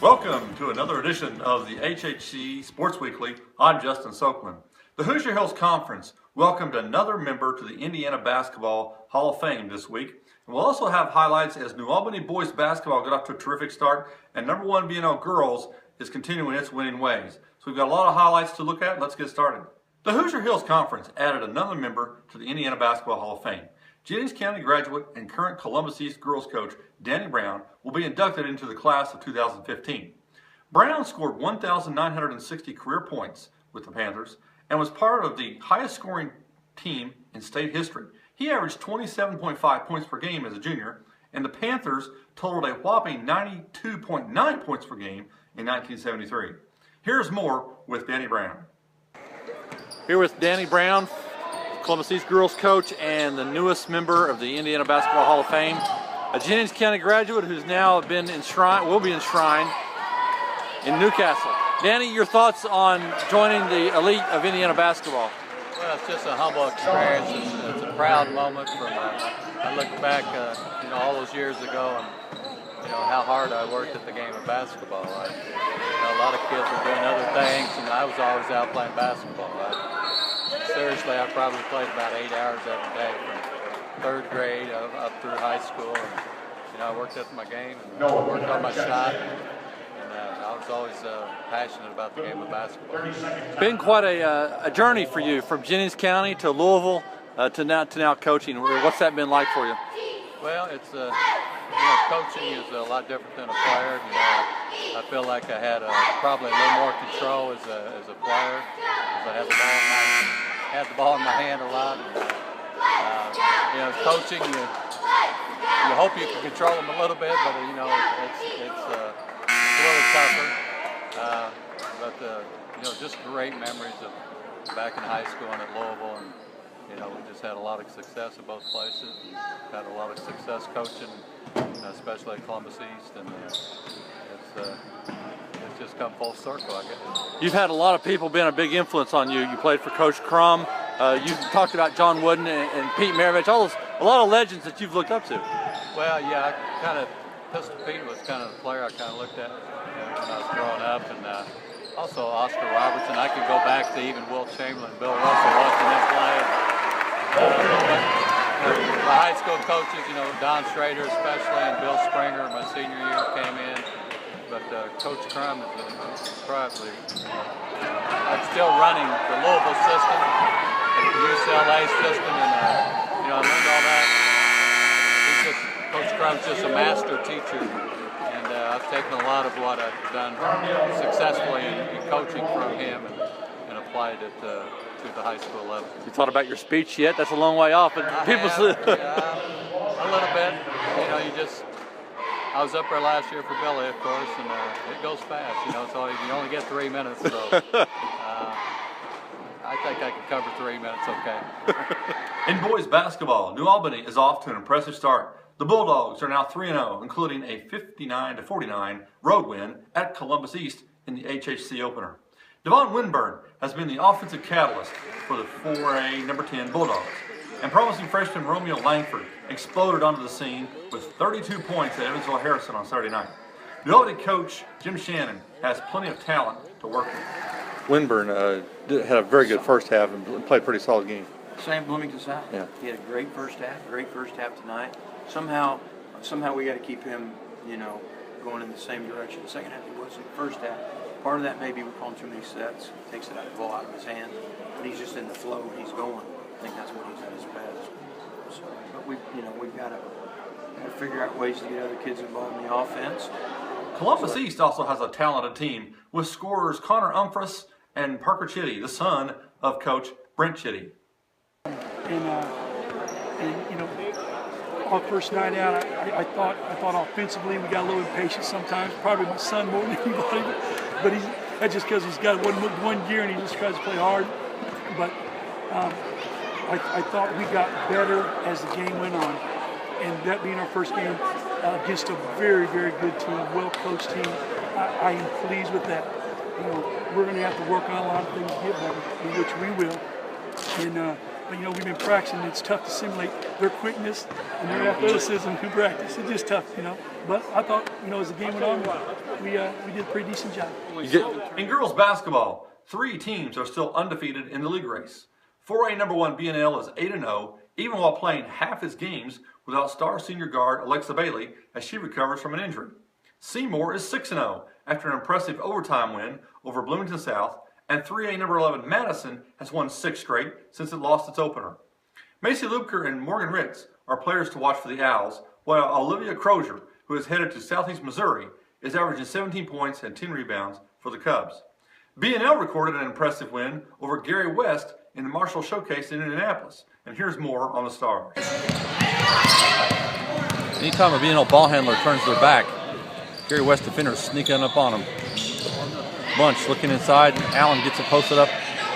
Welcome to another edition of the HHC Sports Weekly. I'm Justin Soakman. The Hoosier Hills Conference welcomed another member to the Indiana Basketball Hall of Fame this week. And we'll also have highlights as New Albany boys basketball got off to a terrific start, and number one BNL girls is continuing its winning ways. So we've got a lot of highlights to look at. Let's get started. The Hoosier Hills Conference added another member to the Indiana Basketball Hall of Fame. Jennings County graduate and current Columbus East girls coach Danny Brown will be inducted into the class of 2015. Brown scored 1,960 career points with the Panthers and was part of the highest scoring team in state history. He averaged 27.5 points per game as a junior, and the Panthers totaled a whopping 92.9 points per game in 1973. Here's more with Danny Brown. Here with Danny Brown, Columbus East girls coach and the newest member of the Indiana Basketball Hall of Fame, a Jennings County graduate who's now been will be enshrined in Newcastle. Danny, your thoughts on joining the elite of Indiana basketball? Well, it's just a humble experience. It's a proud moment from. I look back, all those years ago, and how hard I worked at the game of basketball. A lot of kids were doing other things, and I was always out playing basketball. Seriously, I probably played about 8 hours every day from third grade up through high school. And, I worked at my game and worked on my shot. I was always passionate about the game of basketball. It's been quite a journey for you, from Jennings County to Louisville to now coaching. What's that been like for you? Well, it's coaching is a lot different than a player. I feel like I had probably a little more control as a player, because I had the ball in my hand a lot. And, coaching, you hope you can control them a little bit, but it's a little tougher. But just great memories of back in high school and at Louisville, and we just had a lot of success at both places. And had a lot of success coaching, especially at Columbus East, and it's just come full circle, I guess. You've had a lot of people being a big influence on you. You played for Coach Crum. You talked about John Wooden and Pete Maravich. A lot of legends that you've looked up to. Well, yeah, Pistol Pete was kind of the player I kind of looked at when I was growing up, and also Oscar Robertson. I could go back to even Will Chamberlain, Bill Russell, watching them play. My high school coaches, Don Schrader especially, and Bill Springer, my senior year, came in. But Coach Crum is probably, I'm still running the Louisville system, the UCLA system, and I learned all that. Coach Crum's just a master teacher, and I've taken a lot of what I've done successfully in coaching from him and applied it to the high school level. You thought about your speech yet? That's a long way off. But a little bit. I was up there last year for Billy, of course, and it goes fast. You only get 3 minutes, so I think I can cover 3 minutes okay. In boys basketball, New Albany is off to an impressive start. The Bulldogs are now 3-0, including a 59-49 road win at Columbus East in the HHC opener. Devon Winburn has been the offensive catalyst for the 4A number 10 Bulldogs, and promising freshman Romeo Langford exploded onto the scene with 32 points at Evansville Harrison on Saturday night. New Albany coach Jim Shannon has plenty of talent to work with. Winburn had a very good first half and played a pretty solid game. Same Bloomington South. Yeah. He had a great first half tonight. Somehow we got to keep him, going in the same direction. The second half he was in the first half. Part of that maybe we're calling too many sets. He takes the ball out of his hand, but he's just in the flow and he's going. I think that's when he's at his best. So, but we've got to figure out ways to get other kids involved in the offense. Columbus East also has a talented team with scorers Connor Umphris and Parker Chitty, the son of Coach Brent Chitty. Our first night out, I thought offensively we got a little impatient sometimes. Probably my son more than anybody, but that's just because he's got one gear and he just tries to play hard. But I thought we got better as the game went on, and that being our first game against a very, very good team, well-coached team, I am pleased with that. We're going to have to work on a lot of things to get better, which we will. And but we've been practicing. It's tough to simulate their quickness and their athleticism who practice. It's just tough, But I thought, as the game went on, we did a pretty decent job. In girls basketball, 3 teams are still undefeated in the league race. 4A number 1 BNL is 8-0, even while playing half its games without star senior guard Alexa Bailey as she recovers from an injury. Seymour is 6-0 after an impressive overtime win over Bloomington South, and 3A number 11 Madison has won 6 straight since it lost its opener. Macy Lubker and Morgan Ritz are players to watch for the Owls, while Olivia Crozier, who is headed to Southeast Missouri, is averaging 17 points and 10 rebounds for the Cubs. BNL recorded an impressive win over Gary West in the Marshall Showcase in Indianapolis. And here's more on the Stars. Anytime a BNL ball handler turns their back, Gary West defenders sneaking up on him. Bunch looking inside, Allen gets it posted up.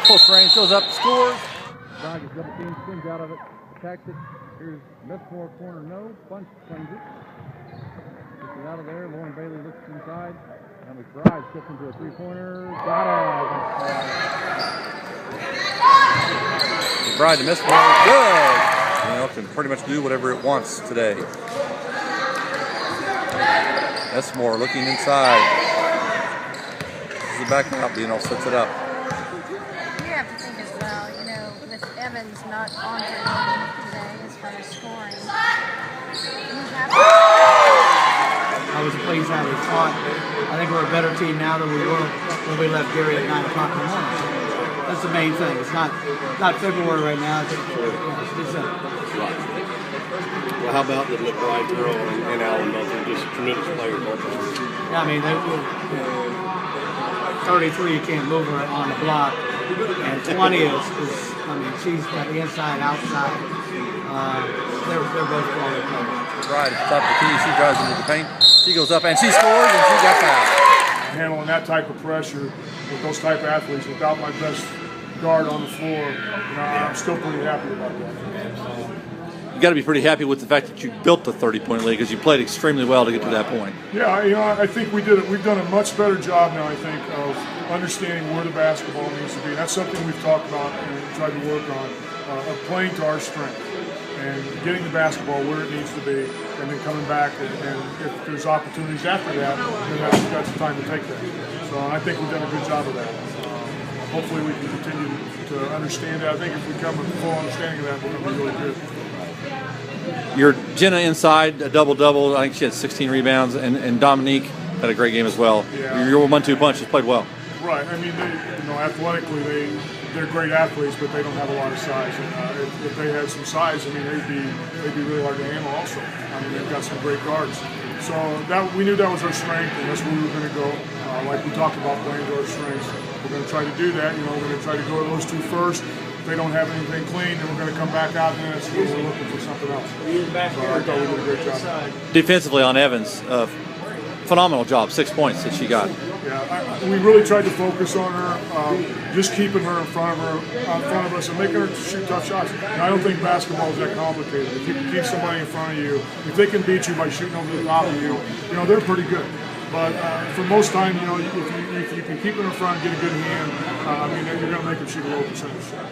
Close range, goes up, scores. Bragg is double team, spins out of it, attacks it. Here's Messmore corner, no. Bunch claims it. Gets it out of there. Lauren Bailey looks inside. And McBride slips into a 3-pointer. Got it. McBride to Messmore, good. BNL can pretty much do whatever it wants today. Messmore looking inside. This is the back out. BNL sets it up. You have to think as well, with Evans not on her game today as far as scoring. I was pleased how we fought. I think we're a better team now than we were when we left Gary at 9 o'clock in the morning. That's the main thing. It's not February right now. It's Well, how about the McBride girl and Allen both are just tremendous players both of them? Yeah, I mean, 33 you can't move her on the block, and 20 is she's got the inside, outside. They're both quality players. McBride at the top of the key, she drives into the paint. She goes up and she scores and she got fouled. Handling that type of pressure with those type of athletes without my best guard on the floor, I'm still pretty happy about that. You got to be pretty happy with the fact that you built the 30-point lead because you played extremely well to get to that point. Yeah, I think we did it. We've done a much better job now, I think, of understanding where the basketball needs to be. That's something we've talked about and tried to work on, of playing to our strength and getting the basketball where it needs to be, and then coming back and if there's opportunities after that, then that's the time to take that. So I think we've done a good job of that. Hopefully we can continue to understand that. I think if we come with a full understanding of that, we're going to be really good. Your Jenna inside, a double-double. I think she had 16 rebounds, and Dominique had a great game as well. Yeah. Your 1-2 punch has played well. Right. I mean, athletically, they're great athletes, but they don't have a lot of size. And, if they had some size, they'd be really hard to handle. Also, they've got some great guards. So we knew that was our strength, and that's where we were going to go. Like we talked about, playing to our strengths. We're going to try to do that. We're going to try to go to those two first. If they don't have anything clean, then we're going to come back out and then we're looking for something else. So I thought we did a great job. Defensively on Evans, phenomenal job, 6 points that she got. Yeah, we really tried to focus on her, just keeping her in front of us, and making her shoot tough shots. And I don't think basketball is that complicated. If you can keep somebody in front of you, if they can beat you by shooting over the top of you, they're pretty good. But for most time, if you can keep them in front and get a good hand, you're going to make them shoot a low percentage shot.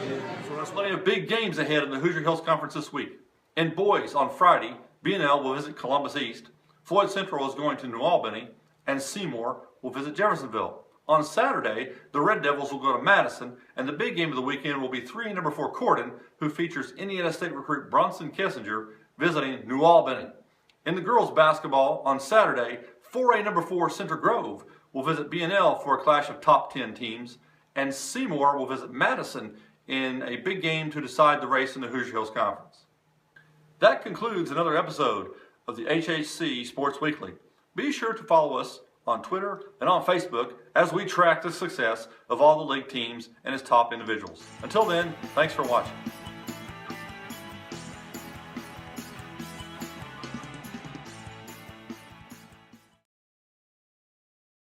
So that's Plenty of big games ahead in the Hoosier Hills Conference this week. In boys, on Friday, BNL will visit Columbus East, Floyd Central is going to New Albany, and Seymour will visit Jeffersonville. On Saturday, the Red Devils will go to Madison, and the big game of the weekend will be 3 number 4 Corden, who features Indiana State recruit Bronson Kissinger visiting New Albany. In the girls basketball, on Saturday, 4A number 4 Center Grove will visit BNL for a clash of top 10 teams, and Seymour will visit Madison in a big game to decide the race in the Hoosier Hills Conference. That concludes another episode of the HHC Sports Weekly. Be sure to follow us on Twitter and on Facebook as we track the success of all the league teams and its top individuals. Until then, thanks for watching.